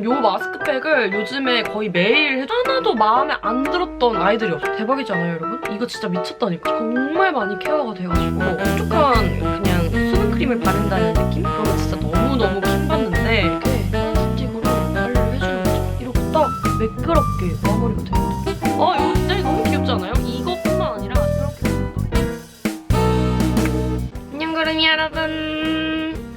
이 마스크팩을 요즘에 거의 매일 하나도 마음에 안 들었던 아이들이 없어요. 대박이지 않아요, 여러분? 이거 진짜 미쳤다니까. 정말 많이 케어가 돼가지고 촉촉한 그냥 수분크림을 바른다는 느낌? 그런 거 진짜 너무너무 킹받는데 이렇게 스틱으로 관리를 해주는 거죠. 이렇게 딱 매끄럽게 마무리가 되거든요. 이거 디자인 너무 귀엽지 않아요? 이것뿐만 아니라 이렇게 안녕 구름이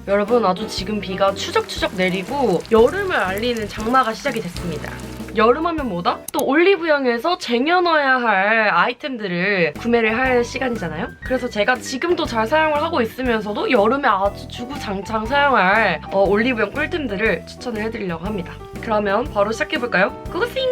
여러분 아주 지금 비가 추적추적 내리고 여름을 알리는 장마가 시작이 됐습니다. 여름하면 뭐다? 또 올리브영에서 쟁여놔야 할 아이템들을 구매를 할 시간이잖아요? 그래서 제가 지금도 잘 사용을 하고 있으면서도 여름에 아주 주구장창 사용할 올리브영 꿀템들을 추천을 해드리려고 합니다. 그러면 바로 시작해볼까요? 고고싱!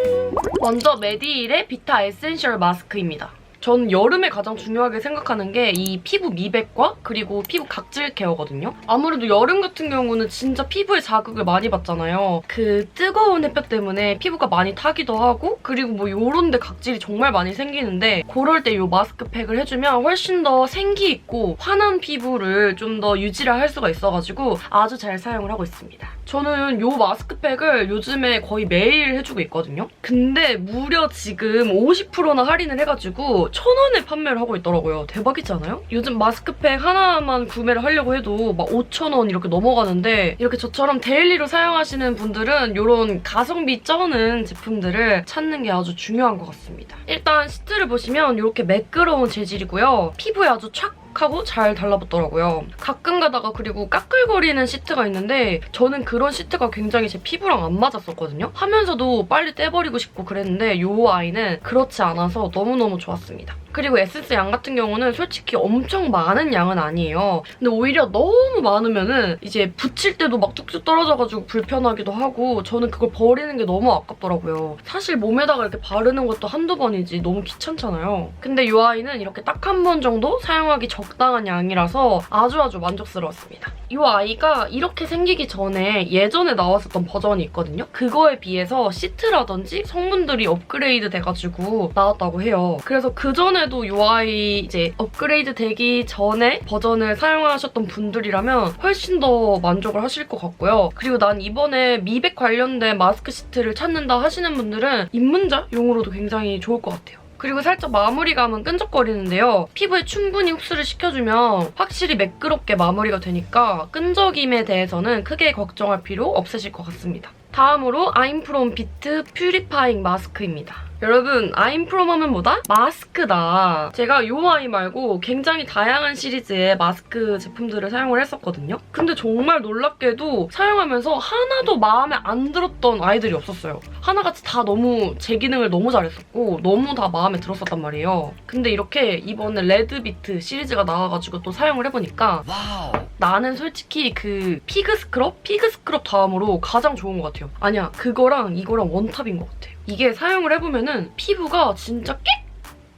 먼저 메디힐의 비타 에센셜 마스크입니다. 전 여름에 가장 중요하게 생각하는 게 이 피부 미백과 그리고 피부 각질 케어거든요. 아무래도 여름 같은 경우는 진짜 피부에 자극을 많이 받잖아요. 그 뜨거운 햇볕 때문에 피부가 많이 타기도 하고 그리고 뭐 요런 데 각질이 정말 많이 생기는데 그럴 때 이 마스크팩을 해주면 훨씬 더 생기 있고 환한 피부를 좀 더 유지를 할 수가 있어가지고 아주 잘 사용을 하고 있습니다. 저는 이 마스크팩을 요즘에 거의 매일 해주고 있거든요. 근데 무려 지금 50%나 할인을 해가지고 1,000원에 판매를 하고 있더라고요. 대박이지 않아요? 요즘 마스크팩 하나만 구매를 하려고 해도 막 5,000원 이렇게 넘어가는데 이렇게 저처럼 데일리로 사용하시는 분들은 이런 가성비 쩌는 제품들을 찾는 게 아주 중요한 것 같습니다. 일단 시트를 보시면 이렇게 매끄러운 재질이고요. 피부에 아주 촥 하고 잘 달라붙더라고요. 가끔 가다가 그리고 까끌거리는 시트가 있는데 저는 그런 시트가 굉장히 제 피부랑 안 맞았었거든요. 하면서도 빨리 떼버리고 싶고 그랬는데 이 아이는 그렇지 않아서 너무너무 좋았습니다. 그리고 에센스 양 같은 경우는 솔직히 엄청 많은 양은 아니에요. 근데 오히려 너무 많으면은 이제 붙일 때도 막 뚝뚝 떨어져가지고 불편하기도 하고 저는 그걸 버리는 게 너무 아깝더라고요. 사실 몸에다가 이렇게 바르는 것도 한두 번이지 너무 귀찮잖아요. 근데 이 아이는 이렇게 딱 한 번 정도 사용하기 적당한 양이라서 아주 만족스러웠습니다. 이 아이가 이렇게 생기기 전에 예전에 나왔었던 버전이 있거든요. 그거에 비해서 시트라든지 성분들이 업그레이드 돼가지고 나왔다고 해요. 그래서 그전에도 이 아이 이제 업그레이드 되기 전에 버전을 사용하셨던 분들이라면 훨씬 더 만족을 하실 것 같고요. 그리고 난 이번에 미백 관련된 마스크 시트를 찾는다 하시는 분들은 입문자용으로도 굉장히 좋을 것 같아요. 그리고 살짝 마무리감은 끈적거리는데요. 피부에 충분히 흡수를 시켜주면 확실히 매끄럽게 마무리가 되니까 끈적임에 대해서는 크게 걱정할 필요 없으실 것 같습니다. 다음으로 아임프롬 비트 퓨리파잉 마스크입니다. 여러분, 아임프롬 하면 뭐다? 마스크다. 제가 이 아이 말고 굉장히 다양한 시리즈의 마스크 제품들을 사용을 했었거든요. 근데 정말 놀랍게도 사용하면서 하나도 마음에 안 들었던 아이들이 없었어요. 하나같이 다 너무 제 기능을 너무 잘했었고 너무 다 마음에 들었었단 말이에요. 근데 이렇게 이번에 레드비트 시리즈가 나와가지고 또 사용을 해보니까 와우. 나는 솔직히 그 피그 스크럽 다음으로 가장 좋은 것 같아요. 아니야, 그거랑 이거랑 원탑인 것 같아. 이게 사용을 해보면은 피부가 진짜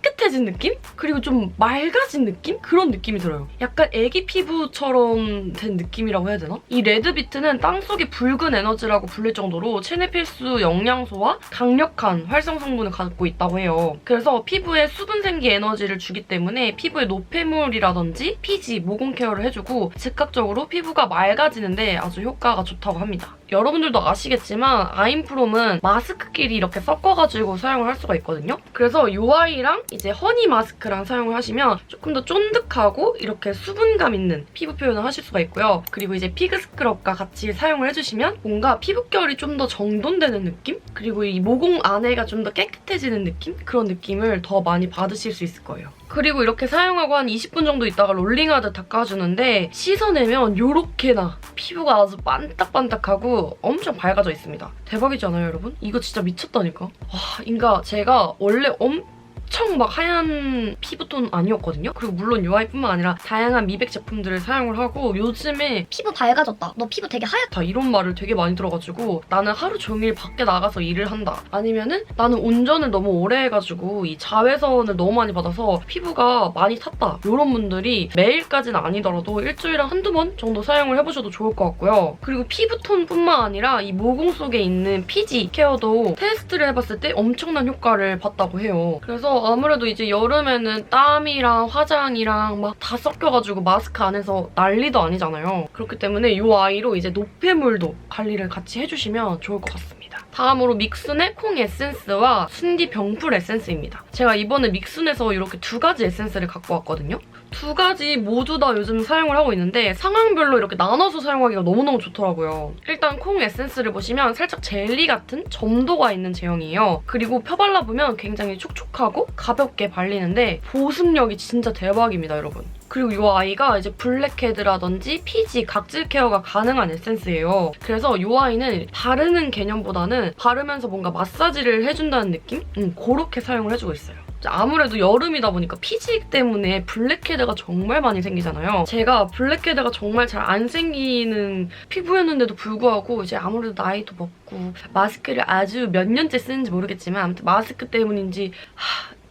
깨끗해진 느낌? 그리고 좀 맑아진 느낌? 그런 느낌이 들어요. 약간 애기 피부처럼 된 느낌이라고 해야 되나? 이 레드비트는 땅속의 붉은 에너지라고 불릴 정도로 체내 필수 영양소와 강력한 활성 성분을 갖고 있다고 해요. 그래서 피부에 수분 생기 에너지를 주기 때문에 피부에 노폐물이라든지 피지, 모공 케어를 해주고 즉각적으로 피부가 맑아지는데 아주 효과가 좋다고 합니다. 여러분들도 아시겠지만 아임프롬은 마스크끼리 이렇게 섞어가지고 사용을 할 수가 있거든요. 그래서 이 아이랑 이제 허니 마스크랑 사용을 하시면 조금 더 쫀득하고 이렇게 수분감 있는 피부 표현을 하실 수가 있고요. 그리고 이제 피그 스크럽과 같이 사용을 해주시면 뭔가 피부결이 좀 더 정돈되는 느낌? 그리고 이 모공 안에가 좀 더 깨끗해지는 느낌? 그런 느낌을 더 많이 받으실 수 있을 거예요. 그리고 이렇게 사용하고 한 20분 정도 있다가 롤링하듯 닦아주는데 씻어내면 요렇게나 피부가 아주 반딱반딱하고 엄청 밝아져 있습니다. 대박이지 않아요, 여러분? 이거 진짜 미쳤다니까. 와, 그러니까 제가 원래 엄청 막 하얀 피부톤 아니었거든요? 그리고 물론 UI뿐만 아니라 다양한 미백 제품들을 사용을 하고 요즘에 피부 밝아졌다. 너 피부 되게 하얗다. 이런 말을 되게 많이 들어가지고 나는 하루 종일 밖에 나가서 일을 한다. 아니면은 나는 운전을 너무 오래 해가지고 이 자외선을 너무 많이 받아서 피부가 많이 탔다. 이런 분들이 매일까지는 아니더라도 일주일에 한두 번 정도 사용을 해보셔도 좋을 것 같고요. 그리고 피부톤뿐만 아니라 이 모공 속에 있는 피지 케어도 테스트를 해봤을 때 엄청난 효과를 봤다고 해요. 그래서 아무래도 이제 여름에는 땀이랑 화장이랑 막 다 섞여가지고 마스크 안에서 난리도 아니잖아요. 그렇기 때문에 이 아이로 이제 노폐물도 관리를 같이 해주시면 좋을 것 같습니다. 다음으로 믹순의 콩 에센스와 순디 병풀 에센스입니다. 제가 이번에 믹순에서 이렇게 두 가지 에센스를 갖고 왔거든요. 두 가지 모두 다 요즘 사용을 하고 있는데 상황별로 이렇게 나눠서 사용하기가 너무너무 좋더라고요. 일단 콩 에센스를 보시면 살짝 젤리 같은 점도가 있는 제형이에요. 그리고 펴발라보면 굉장히 촉촉하고 가볍게 발리는데 보습력이 진짜 대박입니다, 여러분. 그리고 이 아이가 이제 블랙헤드라든지 피지, 각질 케어가 가능한 에센스예요. 그래서 이 아이는 바르는 개념보다는 바르면서 뭔가 마사지를 해준다는 느낌? 그렇게 사용을 해주고 있어요. 아무래도 여름이다 보니까 피지 때문에 블랙헤드가 정말 많이 생기잖아요. 제가 블랙헤드가 정말 잘 안 생기는 피부였는데도 불구하고 이제 아무래도 나이도 먹고 마스크를 아주 몇 년째 쓰는지 모르겠지만 아무튼 마스크 때문인지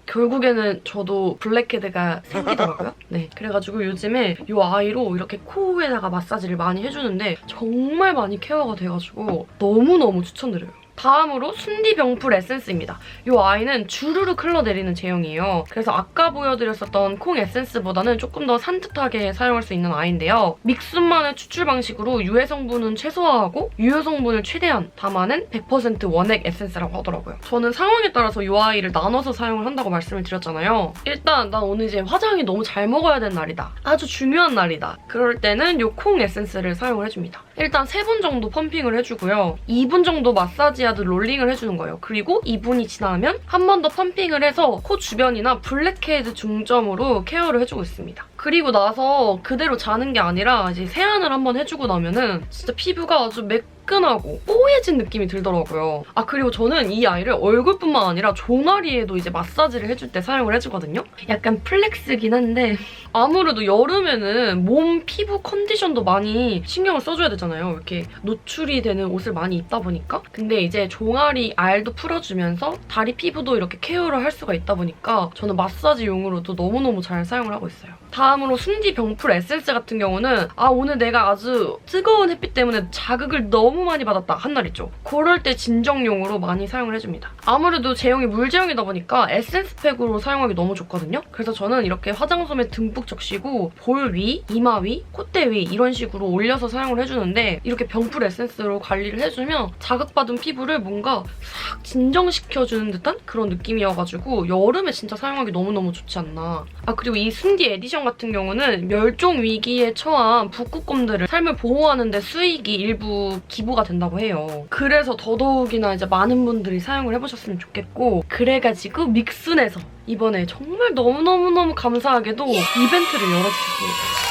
결국에는 저도 블랙헤드가 생기더라고요. 네, 그래가지고 요즘에 이 아이로 이렇게 코에다가 마사지를 많이 해주는데 정말 많이 케어가 돼가지고 너무너무 추천드려요. 다음으로 순디 병풀 에센스입니다. 이 아이는 주르륵 흘러내리는 제형이에요. 그래서 아까 보여드렸었던 콩 에센스보다는 조금 더 산뜻하게 사용할 수 있는 아이인데요. 믹순만의 추출 방식으로 유해 성분은 최소화하고 유효 성분을 최대한 담아낸 100% 원액 에센스라고 하더라고요. 저는 상황에 따라서 이 아이를 나눠서 사용을 한다고 말씀을 드렸잖아요. 일단 난 오늘 이제 화장이 너무 잘 먹어야 되는 날이다. 아주 중요한 날이다. 그럴 때는 이 콩 에센스를 사용을 해줍니다. 일단 3분 정도 펌핑을 해주고요. 2분 정도 마사지하듯 롤링을 해주는 거예요. 그리고 2분이 지나면 한 번 더 펌핑을 해서 코 주변이나 블랙헤드 중점으로 케어를 해주고 있습니다. 그리고 나서 그대로 자는 게 아니라 이제 세안을 한번 해주고 나면은 진짜 피부가 아주 매끈하고 뽀얘진 느낌이 들더라고요. 그리고 저는 이 아이를 얼굴뿐만 아니라 종아리에도 이제 마사지를 해줄 때 사용을 해주거든요. 약간 플렉스긴 한데 아무래도 여름에는 몸 피부 컨디션도 많이 신경을 써줘야 되잖아요. 이렇게 노출이 되는 옷을 많이 입다 보니까. 근데 이제 종아리 알도 풀어주면서 다리 피부도 이렇게 케어를 할 수가 있다 보니까 저는 마사지용으로도 너무너무 잘 사용을 하고 있어요. 다음으로 순디 병풀 에센스 같은 경우는 오늘 내가 아주 뜨거운 햇빛 때문에 자극을 너무 많이 받았다 한 날 있죠. 그럴 때 진정용으로 많이 사용을 해줍니다. 아무래도 제형이 물 제형이다 보니까 에센스 팩으로 사용하기 너무 좋거든요. 그래서 저는 이렇게 화장솜에 듬뿍 적시고 볼 위, 이마 위, 콧대 위 이런 식으로 올려서 사용을 해주는데 이렇게 병풀 에센스로 관리를 해주면 자극받은 피부를 뭔가 싹 진정시켜주는 듯한 그런 느낌이어가지고 여름에 진짜 사용하기 너무너무 좋지 않나. 그리고 이 순디 에디션 같은 경우는 멸종 위기에 처한 북극곰들을 삶을 보호하는 데 수익이 일부 기부가 된다고 해요. 그래서 더더욱이나 이제 많은 분들이 사용을 해보셨으면 좋겠고 그래가지고 믹순에서 이번에 정말 너무너무너무 감사하게도 이벤트를 열어주셨습니다.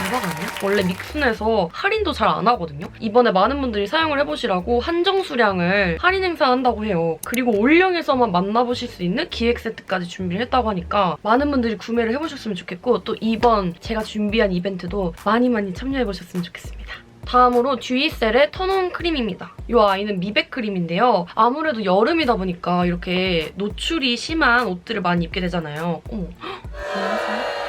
대박 아니야? 원래 믹순에서 할인도 잘 안 하거든요? 이번에 많은 분들이 사용을 해보시라고 한정 수량을 할인 행사한다고 해요. 그리고 올영에서만 만나보실 수 있는 기획 세트까지 준비를 했다고 하니까 많은 분들이 구매를 해보셨으면 좋겠고 또 이번 제가 준비한 이벤트도 많이 참여해보셨으면 좋겠습니다. 다음으로 듀이셀의 턴온 크림입니다. 이 아이는 미백 크림인데요. 아무래도 여름이다 보니까 이렇게 노출이 심한 옷들을 많이 입게 되잖아요. 어머, 안녕하세요.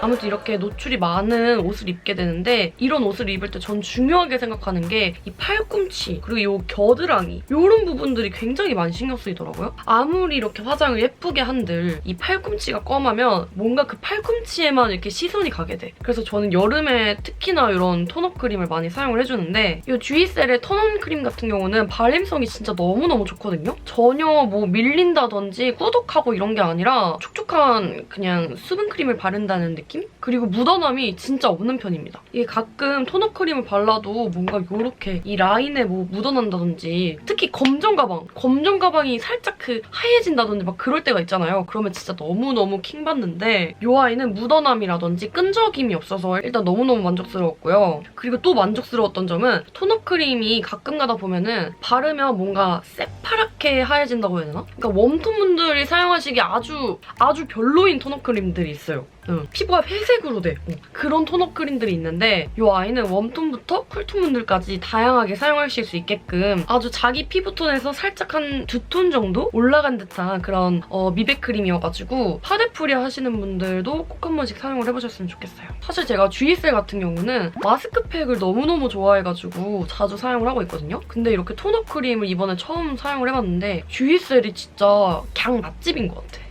아무튼 이렇게 노출이 많은 옷을 입게 되는데 이런 옷을 입을 때 전 중요하게 생각하는 게 이 팔꿈치 그리고 이 겨드랑이 이런 부분들이 굉장히 많이 신경 쓰이더라고요. 아무리 이렇게 화장을 예쁘게 한들 이 팔꿈치가 검하면 뭔가 그 팔꿈치에만 이렇게 시선이 가게 돼. 그래서 저는 여름에 특히나 이런 톤업 크림을 많이 사용을 해주는데 이 듀이셀의 톤온 크림 같은 경우는 발림성이 진짜 너무너무 좋거든요. 전혀 뭐 밀린다든지 꾸덕하고 이런 게 아니라 촉촉한 그냥 수분 크림을 바른다는 느낌? 그리고 묻어남이 진짜 없는 편입니다. 이게 가끔 톤업 크림을 발라도 뭔가 이렇게 이 라인에 뭐 묻어난다든지 특히 검정 가방이 살짝 그 하얘진다든지 막 그럴 때가 있잖아요. 그러면 진짜 너무너무 킹받는데 이 아이는 묻어남이라든지 끈적임이 없어서 일단 너무너무 만족스러웠고요. 그리고 또 만족스러웠던 점은 톤업 크림이 가끔 가다 보면은 바르면 뭔가 새파랗게 하얘진다고 해야 되나? 그러니까 웜톤 분들이 사용하시기에 아주 별로인 톤업 크림들이 있어요. 피부가 회색으로 돼. 그런 톤업 크림들이 있는데 이 아이는 웜톤부터 쿨톤 분들까지 다양하게 사용하실 수 있게끔 아주 자기 피부톤에서 살짝 한 2톤 정도 올라간 듯한 그런 미백 크림이어가지고 파데프리 하시는 분들도 꼭 한 번씩 사용을 해보셨으면 좋겠어요. 사실 제가 듀이셀 같은 경우는 마스크팩을 너무너무 좋아해가지고 자주 사용을 하고 있거든요. 근데 이렇게 톤업 크림을 이번에 처음 사용을 해봤는데 듀이셀이 진짜 그냥 맛집인 것 같아.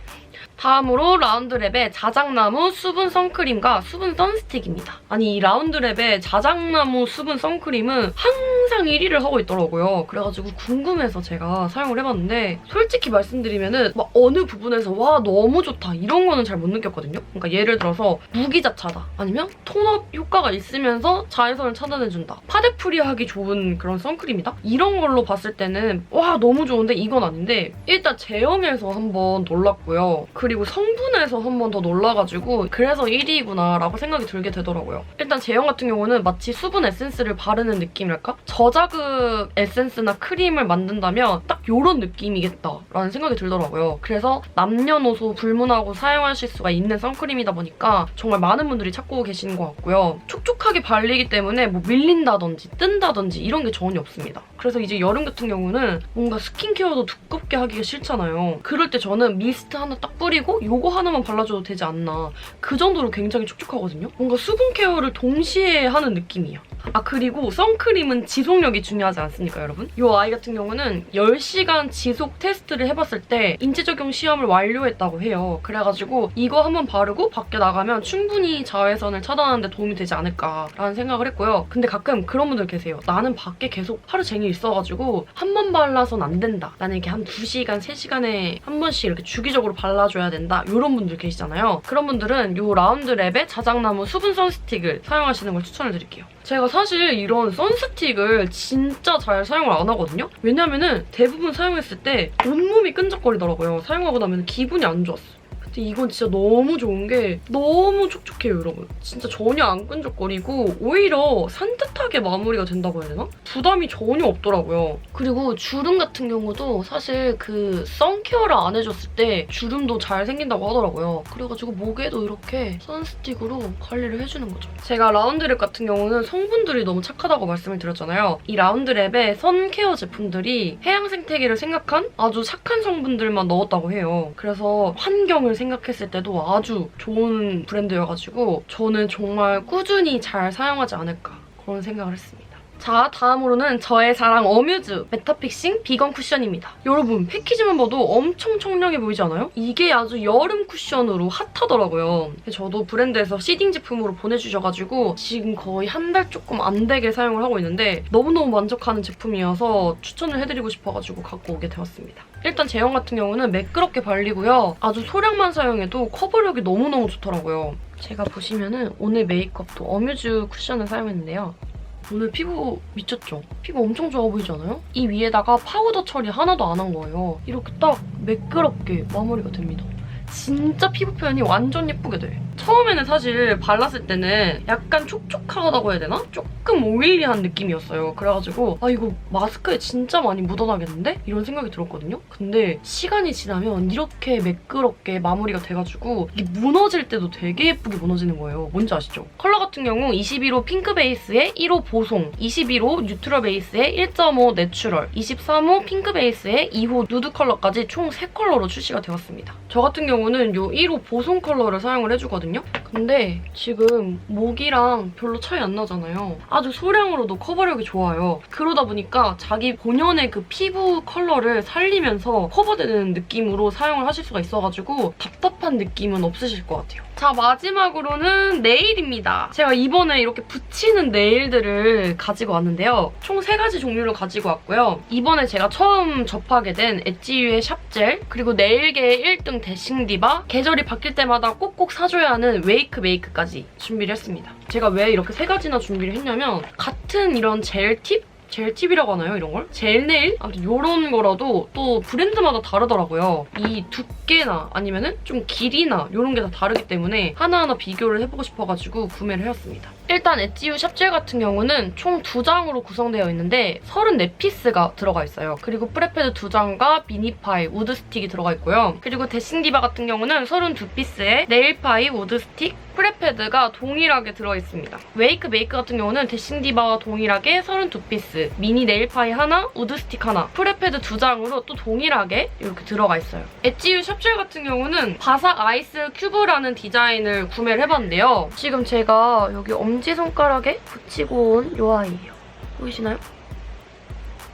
다음으로 라운드랩의 자작나무 수분 선크림과 수분 선스틱입니다. 아니 이 라운드랩의 자작나무 수분 선크림은 항상 1위를 하고 있더라고요. 그래가지고 궁금해서 제가 사용을 해봤는데 솔직히 말씀드리면은 막 어느 부분에서 와 너무 좋다 이런 거는 잘 못 느꼈거든요. 그러니까 예를 들어서 무기자차다 아니면 톤업 효과가 있으면서 자외선을 차단해준다. 파데프리하기 좋은 그런 선크림이다? 이런 걸로 봤을 때는 와 너무 좋은데 이건 아닌데 일단 제형에서 한번 놀랐고요. 그리고 성분에서 한 번 더 놀라가지고 그래서 1위구나 라고 생각이 들게 되더라고요. 일단 제형 같은 경우는 마치 수분 에센스를 바르는 느낌이랄까? 저자극 에센스나 크림을 만든다면 딱 이런 느낌이겠다라는 생각이 들더라고요. 그래서 남녀노소 불문하고 사용하실 수가 있는 선크림이다 보니까 정말 많은 분들이 찾고 계시는 것 같고요. 촉촉하게 발리기 때문에 뭐 밀린다든지 뜬다든지 이런 게 전혀 없습니다. 그래서 이제 여름 같은 경우는 뭔가 스킨케어도 두껍게 하기가 싫잖아요. 그럴 때 저는 미스트 하나 딱 뿌리고 요거 하나만 발라줘도 되지 않나. 그 정도로 굉장히 촉촉하거든요. 뭔가 수분 케어를 동시에 하는 느낌이야. 아 그리고 선크림은 지속력이 중요하지 않습니까 여러분? 이 아이 같은 경우는 10시간 지속 테스트를 해봤을 때 인체적용 시험을 완료했다고 해요. 그래가지고 이거 한번 바르고 밖에 나가면 충분히 자외선을 차단하는 데 도움이 되지 않을까라는 생각을 했고요. 근데 가끔 그런 분들 계세요. 나는 밖에 계속 하루 종일 있어가지고 한 번 발라선 안 된다. 나는 이렇게 한 2시간, 3시간에 한 번씩 이렇게 주기적으로 발라줘야 된다. 이런 분들 계시잖아요. 그런 분들은 이 라운드랩의 자작나무 수분 선스틱을 사용하시는 걸 추천을 드릴게요. 제가 사실 이런 선스틱을 진짜 잘 사용을 안 하거든요? 왜냐면은 대부분 사용했을 때 온몸이 끈적거리더라고요. 사용하고 나면 기분이 안 좋았어. 근데 이건 진짜 너무 좋은 게 너무 촉촉해요, 여러분. 진짜 전혀 안 끈적거리고 오히려 산뜻하게 마무리가 된다고 해야 되나? 부담이 전혀 없더라고요. 그리고 주름 같은 경우도 사실 그 선케어를 안 해줬을 때 주름도 잘 생긴다고 하더라고요. 그래가지고 목에도 이렇게 선스틱으로 관리를 해주는 거죠. 제가 라운드랩 같은 경우는 성분들이 너무 착하다고 말씀을 드렸잖아요. 이 라운드랩의 선케어 제품들이 해양 생태계를 생각한 아주 착한 성분들만 넣었다고 해요. 그래서 환경을 생각했을 때도 아주 좋은 브랜드여가지고 저는 정말 꾸준히 잘 사용하지 않을까 그런 생각을 했습니다. 자, 다음으로는 저의 사랑 어뮤즈 메타픽싱 비건 쿠션입니다. 여러분, 패키지만 봐도 엄청 청량해 보이지 않아요? 이게 아주 여름 쿠션으로 핫하더라고요. 저도 브랜드에서 시딩 제품으로 보내주셔가지고 지금 거의 한 달 조금 안 되게 사용을 하고 있는데 너무너무 만족하는 제품이어서 추천을 해드리고 싶어가지고 갖고 오게 되었습니다. 일단 제형 같은 경우는 매끄럽게 발리고요. 아주 소량만 사용해도 커버력이 너무너무 좋더라고요. 제가 보시면은 오늘 메이크업도 어뮤즈 쿠션을 사용했는데요. 오늘 피부 미쳤죠? 피부 엄청 좋아 보이지 않아요? 이 위에다가 파우더 처리 하나도 안 한 거예요. 이렇게 딱 매끄럽게 마무리가 됩니다. 진짜 피부 표현이 완전 예쁘게 돼. 처음에는 사실 발랐을 때는 약간 촉촉하다고 해야 되나? 조금 오일리한 느낌이었어요. 그래가지고 아 이거 마스크에 진짜 많이 묻어나겠는데? 이런 생각이 들었거든요. 근데 시간이 지나면 이렇게 매끄럽게 마무리가 돼가지고 이게 무너질 때도 되게 예쁘게 무너지는 거예요. 뭔지 아시죠? 컬러 같은 경우 21호 핑크 베이스에 1호 보송, 21호 뉴트럴 베이스에 1.5 내추럴, 23호 핑크 베이스에 2호 누드 컬러까지 총 3컬러로 출시가 되었습니다. 저 같은 경우는 이 1호 보송 컬러를 사용을 해주거든요. 근데 지금 목이랑 별로 차이 안 나잖아요. 아주 소량으로도 커버력이 좋아요. 그러다 보니까 자기 본연의 그 피부 컬러를 살리면서 커버되는 느낌으로 사용을 하실 수가 있어가지고 답답한 느낌은 없으실 것 같아요. 자, 마지막으로는 네일입니다. 제가 이번에 이렇게 붙이는 네일들을 가지고 왔는데요. 총 3가지 종류를 가지고 왔고요. 이번에 제가 처음 접하게 된 엣지유의 샵젤, 그리고 네일계의 1등 데싱디바, 계절이 바뀔 때마다 꼭꼭 사줘야 하는 웨이크 메이크까지 준비를 했습니다. 제가 왜 이렇게 3가지나 준비를 했냐면 같은 이런 젤 팁이라고 하나요? 이런 걸? 젤 네일? 아무튼 이런 거라도 또 브랜드마다 다르더라고요. 이 두께나 아니면은 좀 길이나 이런 게 다 다르기 때문에 하나하나 비교를 해보고 싶어가지고 구매를 해왔습니다. 일단 엣지유 샵젤 같은 경우는 총 2장으로 구성되어 있는데 34피스가 들어가 있어요. 그리고 프레패드 2장과 미니파이, 우드스틱이 들어가 있고요. 그리고 데싱디바 같은 경우는 32피스에 네일파이, 우드스틱, 프레패드가 동일하게 들어있습니다. 웨이크 메이크 같은 경우는 데싱디바와 동일하게 32피스, 미니 네일파이 하나, 우드스틱 하나, 프레패드 2장으로 또 동일하게 이렇게 들어가 있어요. 엣지유 샵젤 같은 경우는 바삭 아이스 큐브라는 디자인을 구매를 해봤는데요. 지금 제가 여기 엄지손가락에 붙이고 온 이 아이예요. 보이시나요?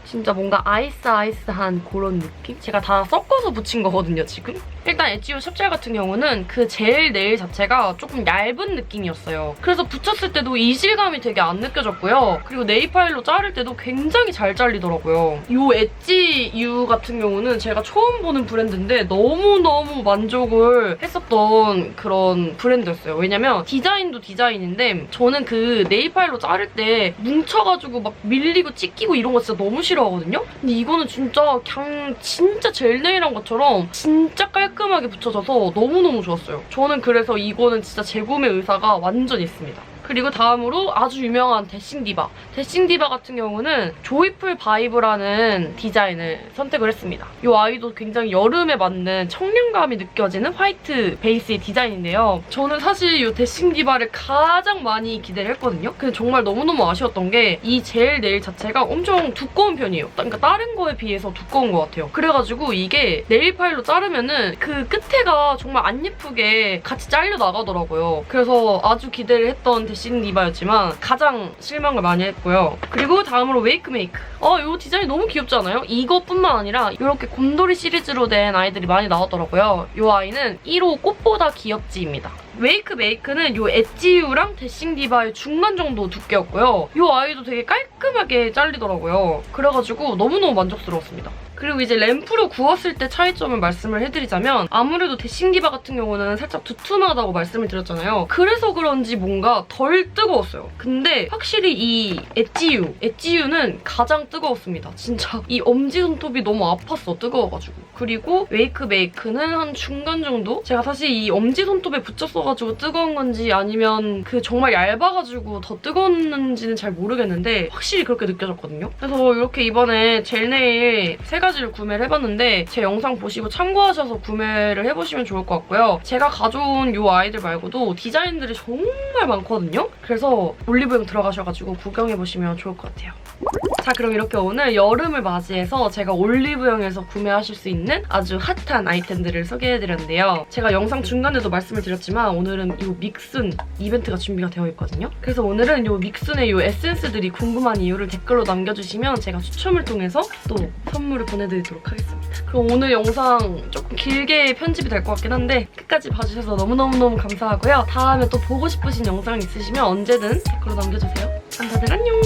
진짜 뭔가 아이스한 그런 느낌? 제가 다 섞어서 붙인 거거든요, 지금. 일단 엣지유 샵젤 같은 경우는 그 젤 네일 자체가 조금 얇은 느낌이었어요. 그래서 붙였을 때도 이질감이 되게 안 느껴졌고요. 그리고 네일 파일로 자를 때도 굉장히 잘 잘리더라고요. 이 엣지유 같은 경우는 제가 처음 보는 브랜드인데 너무너무 만족을 했었던 그런 브랜드였어요. 왜냐면 디자인도 디자인인데 저는 그 네일 파일로 자를 때 뭉쳐가지고 막 밀리고 찢기고 이런 거 진짜 너무 싫어하거든요? 근데 이거는 진짜 그냥 진짜 젤 네일한 것처럼 진짜 깔끔하게 붙여져서 너무너무 좋았어요. 저는 그래서 이거는 진짜 재구매 의사가 완전 있습니다. 그리고 다음으로 아주 유명한 데싱 디바. 데싱 디바 같은 경우는 조이풀 바이브라는 디자인을 선택을 했습니다. 이 아이도 굉장히 여름에 맞는 청량감이 느껴지는 화이트 베이스의 디자인인데요. 저는 사실 이 데싱 디바를 가장 많이 기대를 했거든요. 근데 정말 너무너무 아쉬웠던 게 이 젤 네일 자체가 엄청 두꺼운 편이에요. 그러니까 다른 거에 비해서 두꺼운 것 같아요. 그래가지고 이게 네일 파일로 자르면은 그 끝에가 정말 안 예쁘게 같이 잘려 나가더라고요. 그래서 아주 기대를 했던 데싱 디바였지만 가장 실망을 많이 했고요. 그리고 다음으로 웨이크메이크. 이 디자인이 너무 귀엽지 않아요? 이것뿐만 아니라 이렇게 곰돌이 시리즈로 된 아이들이 많이 나왔더라고요. 이 아이는 1호 꽃보다 귀엽지입니다. 웨이크메이크는 이 엣지유랑 데싱 디바의 중간 정도 두께였고요. 이 아이도 되게 깔끔하게 잘리더라고요. 그래가지고 너무너무 만족스러웠습니다. 그리고 이제 램프로 구웠을 때 차이점을 말씀을 해드리자면 아무래도 데싱 디바 같은 경우는 살짝 두툼하다고 말씀을 드렸잖아요. 그래서 그런지 뭔가 덜 뜨거웠어요. 근데 확실히 이 엣지유는 가장 뜨거웠습니다. 진짜 이 엄지손톱이 너무 아팠어, 뜨거워가지고. 그리고 웨이크메이크는 한 중간 정도? 제가 사실 이 엄지손톱에 붙였어가지고 뜨거운 건지 아니면 그 정말 얇아가지고 더 뜨거웠는지는 잘 모르겠는데 확실히 그렇게 느껴졌거든요. 그래서 이렇게 이번에 젤네일 3가지를 구매를 해봤는데 제 영상 보시고 참고하셔서 구매를 해보시면 좋을 것 같고요. 제가 가져온 이 아이들 말고도 디자인들이 정말 많거든요. 그래서 올리브영 들어가셔가지고 구경해보시면 좋을 것 같아요. 자, 그럼 이렇게 오늘 여름을 맞이해서 제가 올리브영에서 구매하실 수 있는 아주 핫한 아이템들을 소개해드렸는데요. 제가 영상 중간에도 말씀을 드렸지만 오늘은 이 믹순 이벤트가 준비가 되어 있거든요. 그래서 오늘은 이 믹순의 이 에센스들이 궁금한 이유를 댓글로 남겨주시면 제가 추첨을 통해서 또 선물을 보내드리도록 하겠습니다. 그럼 오늘 영상 조금 길게 편집이 될 것 같긴 한데 끝까지 봐주셔서 너무너무 감사하고요. 다음에 또 보고 싶으신 영상 있으시면 언제든 댓글로 남겨주세요. 그럼 다들 안녕!